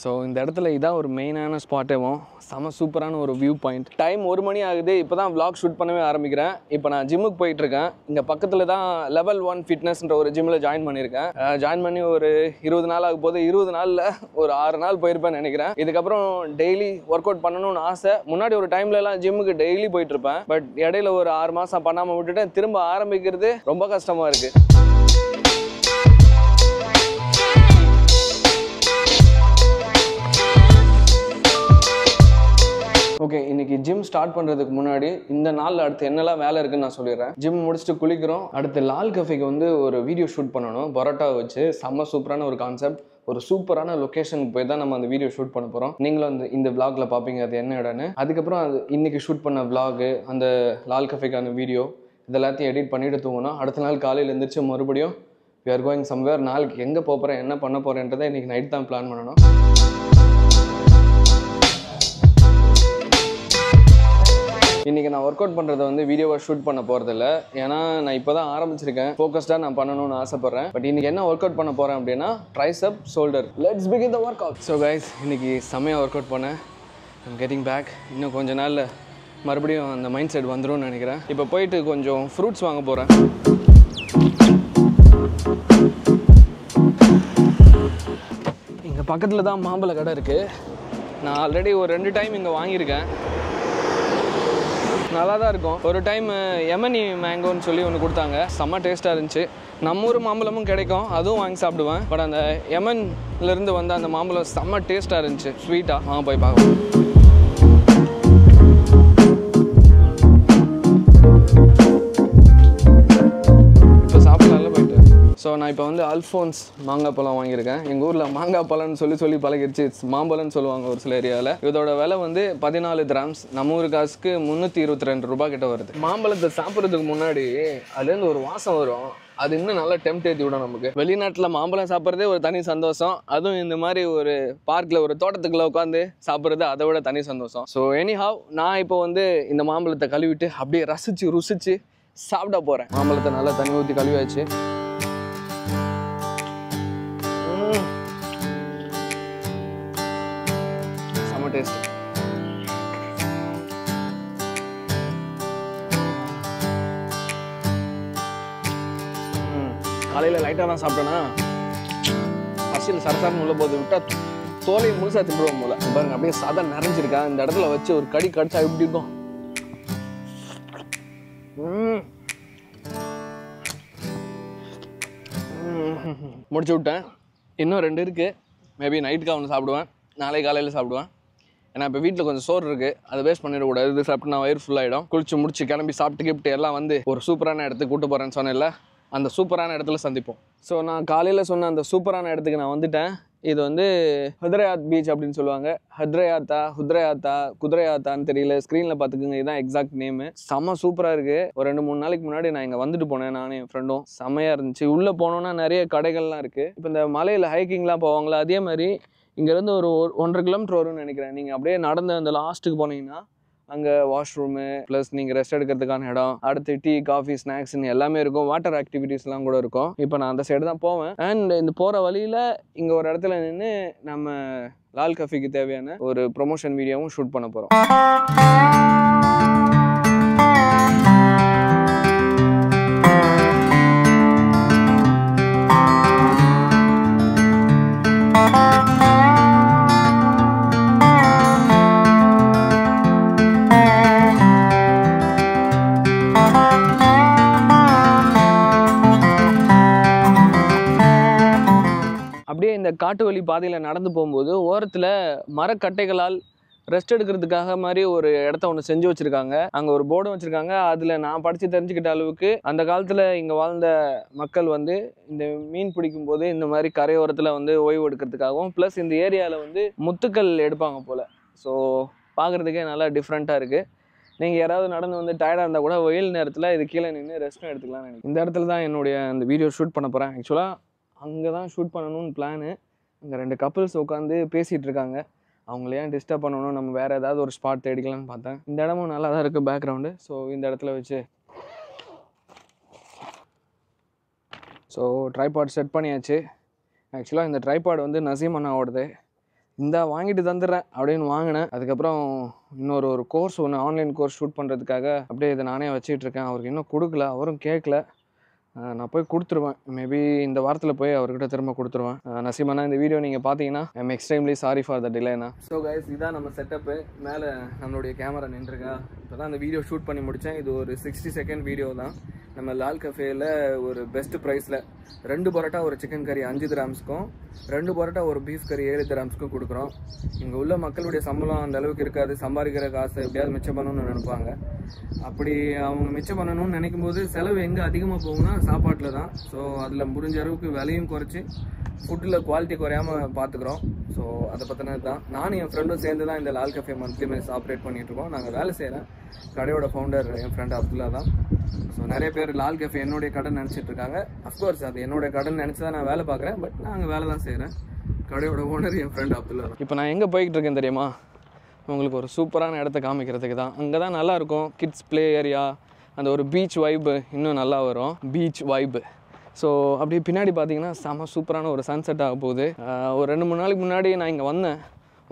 So இந்த இடத்துல இதான் ஒரு மெயினான ஸ்பாட்டேவும் செம சூப்பரான ஒரு வியூ பாயிண்ட். டைம் 1 மணி ஆகுது. இப்போ தான் vlog ஷூட் பண்ணவே ஆரம்பிக்கிறேன். இப்போ நான் ஜிம்முக்கு போயிட்டுருக்கேன். இங்கே பக்கத்தில் தான் Level 1 ஃபிட்னஸ்ன்ற ஒரு ஜிம்மில் ஜாயின் பண்ணியிருக்கேன். ஜாயின் பண்ணி ஒரு 20 நாள் ஆகும் போது 20 நாளில் ஒரு 6 நாள் போயிருப்பேன்னு நினைக்கிறேன். இதுக்கப்புறம் டெய்லி ஒர்க் அவுட் பண்ணணும்னு ஆசை. முன்னாடி ஒரு டைம்லலாம் ஜிம்முக்கு டெய்லி போயிட்டுருப்பேன். பட் இடையில ஒரு 6 மாதம் பண்ணாமல் விட்டுட்டேன். திரும்ப ஆரம்பிக்கிறது ரொம்ப கஷ்டமாக இருக்குது. ஓகே, இன்னைக்கு ஜிம் ஸ்டார்ட் பண்ணுறதுக்கு முன்னாடி இந்த நாளில் அடுத்து என்னெல்லாம் வேலை இருக்குன்னு நான் சொல்லிடுறேன். ஜிம் முடிச்சுட்டு குளிக்கிறோம். அடுத்து லால் கஃபேக்கு வந்து ஒரு வீடியோ ஷூட் பண்ணணும். பரோட்டாவை வச்சு செம்ம சூப்பரான ஒரு கான்செப்ட். ஒரு சூப்பரான லொக்கேஷனுக்கு போய் தான் நம்ம அந்த வீடியோ ஷூட் பண்ண போகிறோம். நீங்களும் இந்த vlogல பார்ப்பீங்க அது என்ன இடம்னு. அதுக்கப்புறம் அது இன்னைக்கு ஷூட் பண்ண vlog, அந்த லால் கஃபேக்கான வீடியோ இதெல்லாத்தையும் எடிட் பண்ணிட்டு தூங்கணும். அடுத்த நாள் காலையில் எழுந்திரிச்சு மறுபடியும் we are going somewhere. நாளைக்கு எங்கே போகிறேன் என்ன பண்ண போகிறேன்றதை இன்றைக்கி நைட் தான் பிளான் பண்ணணும். இன்றைக்கி நான் ஒர்க் அவுட் பண்ணுறதை வந்து வீடியோவாக ஷூட் பண்ண போகிறதில்ல. ஏன்னா நான் இப்போ தான் ஆரம்பிச்சிருக்கேன். ஃபோக்கஸ்டாக நான் பண்ணணும்னு ஆசைப்பட்றேன். பட் இன்றைக்கி என்ன ஒர்க் அவுட் பண்ண போகிறேன் அப்படின்னா tricep, shoulder. Let's begin the work out. So guys, இன்றைக்கி செம்மையாக ஒர்க் அவுட் பண்ணேன். I'm getting back. இன்னும் கொஞ்சம் நாளில் மறுபடியும் அந்த மைண்ட் செட் வந்துடும்னு நினைக்கிறேன். இப்போ போயிட்டு கொஞ்சம் ஃப்ரூட்ஸ் வாங்க போகிறேன். இங்கே பக்கத்தில் தான் மாம்பழ கடை இருக்குது. நான் ஆல்ரெடி ஒரு 2 டைம் இங்கே வாங்கியிருக்கேன். நல்லா தான் இருக்கும். ஒரு டைம் எமனி மேங்கோன்னு சொல்லி ஒன்று கொடுத்தாங்க. செம்ம டேஸ்ட்டாக இருந்துச்சு. நம்ம ஊர் மாம்பழமும் கிடைக்கும், அதுவும் வாங்கி சாப்பிடுவேன். பட் அந்த எமன்லேருந்து வந்த அந்த மாம்பழம் செம்ம டேஸ்ட்டாக இருந்துச்சு, ஸ்வீட்டாக. வாங்க போய் பார்க்கலாம். இப்போ சாப்பிடலாம்ல போயிட்டு. ஸோ நான் இப்போ வந்து அல்ஃபோன்ஸ் மாங்காய் பழம் வாங்கியிருக்கேன். எங்கள் ஊரில் மாங்காய் பழம்னு சொல்லி பழகிடுச்சு. பழம்னு சொல்லுவாங்க ஒரு சில ஏரியாவில். இதோட விலை வந்து 14 கிராம்ஸ். நம்ம ஊர் காசுக்கு 322 ரூபா கிட்ட வருது. மாம்பழத்தை சாப்பிட்றதுக்கு முன்னாடி அதுலேருந்து ஒரு வாசம் வரும். அது இன்னும் நல்லா டெம்ட் ஏற்றி விடும் நமக்கு. வெளிநாட்டில் மாம்பழம் சாப்பிட்றதே ஒரு தனி சந்தோஷம். அதுவும் இந்த மாதிரி ஒரு பார்க்கில் ஒரு தோட்டத்துக்குள்ளே உட்காந்து சாப்பிட்றது அதை விட தனி சந்தோஷம். ஸோ எனிஹவ், நான் இப்போ வந்து இந்த மாம்பழத்தை கழுவிட்டு அப்படியே ருசிச்சு சாப்பிட போகிறேன். மாம்பழத்தை நல்லா தண்ணி ஊற்றி கழுவியாச்சு. செம்ம டேஸ்ட். காலையில் லைட்டாக தான் சாப்பிட்டேன்னா பசியில் சரசாரன்னு உள்ள போது விட்டால் தோலையை முழுசாக திட்டுருவோம் போல. பாருங்க, அப்படியே சாதம் நிறைஞ்சிருக்கா. இந்த இடத்துல வச்சு ஒரு கடி கடிச்சா எப்படி இருக்கும். முடிச்சு விட்டேன். இன்னும் 2 இருக்குது. மேபி நைட்டுக்கு அவனை சாப்பிடுவேன், நாளைக்கு காலையில் சாப்பிடுவேன். ஏன்னா இப்போ வீட்டில் கொஞ்சம் சோறு இருக்குது, அதை வேஸ்ட் பண்ணிடக்கூடாது. இது சாப்பிட்டு நான் வயிறு ஃபுல்லாகிடும். குளிச்சு முடிச்சு கிளம்பி சாப்பிட்டு எல்லாம் வந்து ஒரு சூப்பரான இடத்துக்கு கூட்டு போகிறேன்னு சொன்னேன்ல, அந்த சூப்பரான இடத்துல சந்திப்போம். ஸோ நான் காலையில் சொன்ன அந்த சூப்பரான இடத்துக்கு நான் வந்துட்டேன். இது வந்து ஹத்ரயாத் பீச் அப்படின்னு சொல்லுவாங்க. குதிரையாத்தான்னு தெரியல, ஸ்க்ரீனில் பார்த்துக்குங்க. இதுதான் எக்ஸாக்ட் நேமு. செம்ம சூப்பராக இருக்குது. ஒரு 2-3 நாளைக்கு முன்னாடி நான் இங்கே வந்துட்டு போனேன், நானும் என் ஃப்ரெண்டும். செம்மையாக இருந்துச்சு. உள்ளே போனோன்னா நிறைய கடைகள்லாம் இருக்குது. இப்போ இந்த மலையில் ஹைக்கிங்லாம் போவாங்களா, அதே மாதிரி இங்கேருந்து ஒரு 1.5 கிலோமீட்டர் வரும்னு நினைக்கிறேன். நீங்கள் அப்படியே நடந்து அந்த லாஸ்ட்டுக்கு போனீங்கன்னா அங்கே வாஷ்ரூமு ப்ளஸ் நீங்கள் ரெஸ்ட் எடுக்கிறதுக்கான இடம், அடுத்து டீ, காஃபி, ஸ்நாக்ஸ்ன்னு எல்லாமே இருக்கும். வாட்டர் ஆக்டிவிட்டீஸ்லாம் கூட இருக்கும். இப்போ நான் அந்த சைடு தான் போவேன். அண்ட் இந்த போகிற வழியில் இங்கே ஒரு இடத்துல நின்று நம்ம லால் கஃபேக்கு தேவையான ஒரு ப்ரொமோஷன் வீடியோவும் ஷூட் பண்ண போகிறோம். அப்படியே இந்த காட்டு வழி பாதையில் நடந்து போகும்போது ஓரத்தில் மரக்கட்டைகளால் ரெஸ்ட் எடுக்கிறதுக்காக மாதிரி ஒரு இடத்த ஒன்று செஞ்சு வச்சுருக்காங்க. அங்கே ஒரு போர்டும் வச்சுருக்காங்க. அதில் நான் படித்து தெரிஞ்சுக்கிட்ட அளவுக்கு அந்த காலத்தில் இங்கே வாழ்ந்த மக்கள் வந்து இந்த மீன் பிடிக்கும் போது இந்த மாதிரி கரையோரத்தில் வந்து ஓய்வு எடுக்கிறதுக்காகவும் ப்ளஸ் இந்த ஏரியாவில் வந்து முத்துக்கள் எடுப்பாங்க போல். ஸோ பார்க்குறதுக்கே நல்லா டிஃப்ரெண்ட்டாக இருக்குது. நீங்கள் யாராவது நடந்து வந்து டயர்டாக இருந்தால் கூட வெயில் நேரத்தில் இது கீழே நின்று ரெஸ்ட்டும் எடுத்துக்கலாம்னு நினைக்கிறேன். இந்த இடத்துல தான் என்னுடைய அந்த வீடியோ ஷூட் பண்ண போகிறேன். ஆக்சுவலாக அங்கே தான் ஷூட் பண்ணணும்னு பிளானு. இங்கே 2 கப்புள்ஸ் உட்காந்து பேசிகிட்டு இருக்காங்க. அவங்கள ஏன் டிஸ்டர்ப் பண்ணணும், நம்ம வேறு ஏதாவது ஒரு ஸ்பாட் தேடிக்கலாம்னு பார்த்தேன். இந்த இடமும் நல்லா தான் இருக்குது பேக்ரவுண்டு. ஸோ இந்த இடத்துல வச்சு ட்ரைபாட் செட் பண்ணியாச்சு. ஆக்சுவலாக இந்த ட்ரைபாட் வந்து நசீம் அண்ணாவோடது. இந்த வாங்கிட்டு தந்துடுறேன் அப்படின்னு வாங்கினேன். அதுக்கப்புறம் ஒரு கோர்ஸ் ஒன்று ஆன்லைன் கோர்ஸ் ஷூட் பண்ணுறதுக்காக அப்படியே இதை நானே வச்சுட்டு இருக்கேன். அவருக்கு இன்னும் கொடுக்கல, அவரும் கேட்கல. நான் போய் கொடுத்துருவேன். மேபி இந்த வாரத்தில் போய் அவர்கிட்ட திரும்ப கொடுத்துருவேன். நசீமண்ணா, இந்த வீடியோ நீங்கள் பார்த்தீங்கன்னா I'm extremely sorry for the டிலேண்ணா. ஸோ கைஸ், இதான் நம்ம செட்டப்பு. மேலே நம்மளுடைய கேமரா நின்றுருக்கா. இப்போ தான் அந்த வீடியோ ஷூட் பண்ணி முடித்தேன். இது ஒரு 60 செகண்ட் வீடியோ தான். நம்ம லால் கஃபேயில் ஒரு பெஸ்ட் ப்ரைஸில் 2 பரோட்டா ஒரு சிக்கன் கறி 5 திராம்ஸ்க்கும் 2 பரோட்டா ஒரு பீஃப் கறி 7 திராம்ஸ்க்கும் கொடுக்குறோம். இங்கே உள்ள மக்களுடைய சம்பளம் அந்த அளவுக்கு இருக்காது. சம்பாதிக்கிற காசை எப்படியாவது மிச்சம் பண்ணணும்னு நினைப்பாங்க. அப்படி அவங்க மிச்சம் பண்ணணும்னு நினைக்கும் போது செலவு எங்கே அதிகமாக போகும்னா சாப்பாட்டில் தான். ஸோ அதில் முடிஞ்ச அளவுக்கு விலையும் குறைச்சி ஃபுட்டில் குவாலிட்டி குறையாமல் பார்த்துக்குறோம். ஸோ அதை பற்றினது தான். நானும் என் ஃப்ரெண்டும் சேர்ந்து தான் இந்த Lal cafe monthly mess operate பண்ணிகிட்ருக்கோம். நாங்கள் வேலை செய்கிறேன். கடையோட ஃபவுண்டர் என் ஃப்ரெண்ட் அப்துல்லா தான். ஸோ நிறைய பேர் லால் கஃபே என்னுடைய கடன் நினச்சிட்டு இருக்காங்க. அஃப்கோர்ஸ் அது என்னோட கடன் நினச்சி தான் நான் வேலை பார்க்குறேன். பட் நாங்கள் வேலை தான் செய்கிறேன். கடையோட ஓனர் என் ஃப்ரெண்ட் அப்துல்லா தான். இப்போ நான் எங்கே போய்கிட்டு இருக்கேன் தெரியுமா? உங்களுக்கு ஒரு சூப்பரான இடத்த காமிக்கிறதுக்கு தான். அங்கே தான் நல்லாயிருக்கும். கிட்ஸ் ப்ளே ஏரியா, அந்த ஒரு பீச் வைப்பு இன்னும் நல்லா வரும். பீச் வைப்பு. ஸோ அப்படியே பின்னாடி பார்த்தீங்கன்னா செம சூப்பரான ஒரு சன்செட் ஆக போகுது. ஒரு 2-3 நாளைக்கு முன்னாடி நான் இங்கே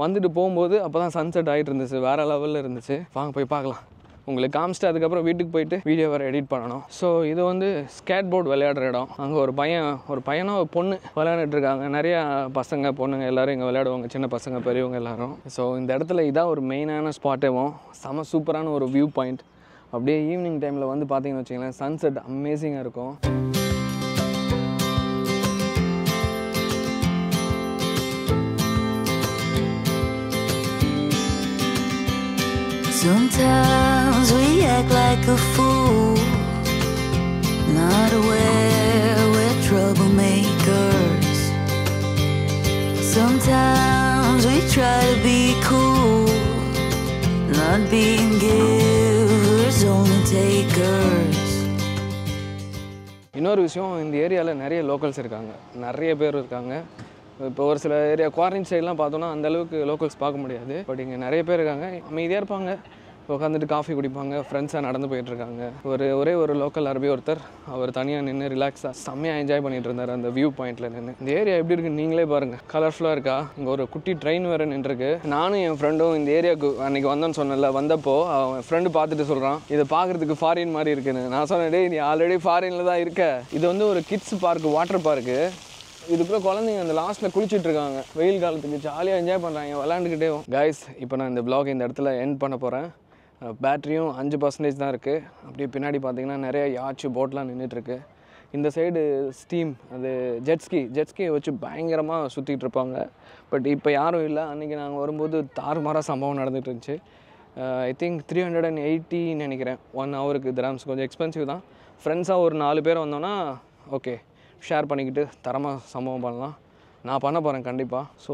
வந்துட்டு போகும்போது அப்போ தான் சன்செட் ஆகிட்டு இருந்துச்சு. வேறு லெவலில் இருந்துச்சு. வாங்க போய் பார்க்கலாம். உங்களுக்கு காமிச்சிட்டு அதுக்கப்புறம் வீட்டுக்கு போயிட்டு வீடியோ வேறு எடிட் பண்ணணும். ஸோ இது வந்து ஸ்கேட் போர்டு விளையாடுற இடம். அங்கே ஒரு பையனோ ஒரு பொண்ணு விளையாண்டுட்டு இருக்காங்க. நிறையா பசங்க பொண்ணுங்க எல்லோரும் இங்கே விளையாடுவாங்க. சின்ன பசங்க பெரியவங்க எல்லோரும். ஸோ இந்த இடத்துல இதான் ஒரு மெயினான ஸ்பாட்டேவும் செம சூப்பரான ஒரு வியூ பாயிண்ட். அப்படியே ஈவினிங் டைமில் வந்து பார்த்தீங்கன்னு வச்சிங்களேன், சன்செட் அமேசிங்காக இருக்கும். Sometimes we act like a fool, not aware we're troublemakers. Sometimes we try to be cool, not being givers, only takers. இன்னொரு விஷயம், இந்த ஏரியாவில் நிறைய லோக்கல்ஸ் இருக்காங்க. நிறைய பேர் இருக்காங்க. இப்போ ஒரு சில ஏரியா குவாரின் சைட்லாம் பார்த்தோன்னா அந்தளவுக்கு லோக்கல்ஸ் பார்க்க முடியாது. பட் இங்கே நிறைய பேர் இருக்காங்க. அமைதியாக இருப்பாங்க. உட்காந்துட்டு காஃபி குடிப்பாங்க. ஃப்ரெண்ட்ஸாக நடந்து போயிட்டுருக்காங்க. ஒரே ஒரு லோக்கல் அரபி ஒருத்தர், அவர் தனியாக நின்று ரிலாக்ஸாக செம்மையாக என்ஜாய் பண்ணிட்டு இருந்தார் அந்த வியூ பாயிண்டில் நின்று. இந்த ஏரியா எப்படி இருக்குன்னு நீங்களே பாருங்கள். கலர்ஃபுல்லாக இருக்கா? இங்கே ஒரு குட்டி ட்ரெயின் வேறு நின்றுருக்கு. நானும் என் ஃப்ரெண்டும் இந்த ஏரியாவுக்கு அன்றைக்கி வந்தோன்னு சொன்னல, வந்தப்போ அவன் ஃப்ரெண்டு பார்த்துட்டு சொல்கிறான், இதை பார்க்குறதுக்கு ஃபாரின் மாதிரி இருக்குன்னு. நான் சொன்னேன், டேய் நீ ஆல்ரெடி ஃபாரினில் தான் இருக்க. இது வந்து ஒரு கிட்ஸ் பார்க்கு, வாட்டர் பார்க்கு. இதுக்குள்ளே குழந்தைங்க அந்த லாஸ்ட்டில் குளிச்சுட்டு இருக்காங்க. வெயில் காலத்துக்கு ஜாலியாக என்ஜாய் பண்ணுறாங்க விளாண்டுக்கிட்டே. கைஸ், இப்போ நான் இந்த வ்ளாக் இந்த இடத்துல எண்ட் பண்ண போகிறேன். பேட்ரியும் 5% தான் இருக்குது. அப்படியே பின்னாடி பார்த்தீங்கன்னா நிறைய யாச்சு போட்லாம் நின்றுட்டுருக்கு. இந்த சைடு ஸ்டீம், அது ஜெட்ஸ்கி வச்சு பயங்கரமாக சுற்றிட்டு இருப்பாங்க. பட் இப்போ யாரும் இல்லை. அன்றைக்கி நாங்கள் வரும்போது தாறுமாறாக சம்பவம் நடந்துகிட்டு இருந்துச்சு. ஐ திங்க் 380 நினைக்கிறேன் 1 ஹவருக்கு திராம்ஸ். கொஞ்சம் எக்ஸ்பென்சிவ் தான். ஃப்ரெண்ட்ஸாக ஒரு 4 பேர் வந்தோன்னா ஓகே, ஷேர் பண்ணிக்கிட்டு தரமாக சம்பவம் பண்ணலாம். நான் பண்ண போகிறேன் கண்டிப்பாக. ஸோ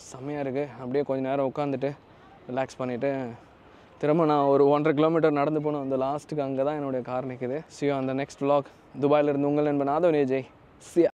செம்மையாக இருக்குது. அப்படியே கொஞ்சம் நேரம் உட்காந்துட்டு ரிலாக்ஸ் பண்ணிவிட்டு திரும்ப நான் ஒரு 1.5 கிலோமீட்டர் நடந்து போகணும். அந்த லாஸ்ட்டுக்கு அங்கே தான் என்னுடைய கார் நிற்குது. ஸோ அந்த நெக்ஸ்ட் vlog. துபாயிலிருந்து உங்கள் நண்பன் ஆதவன் ஏஜய்.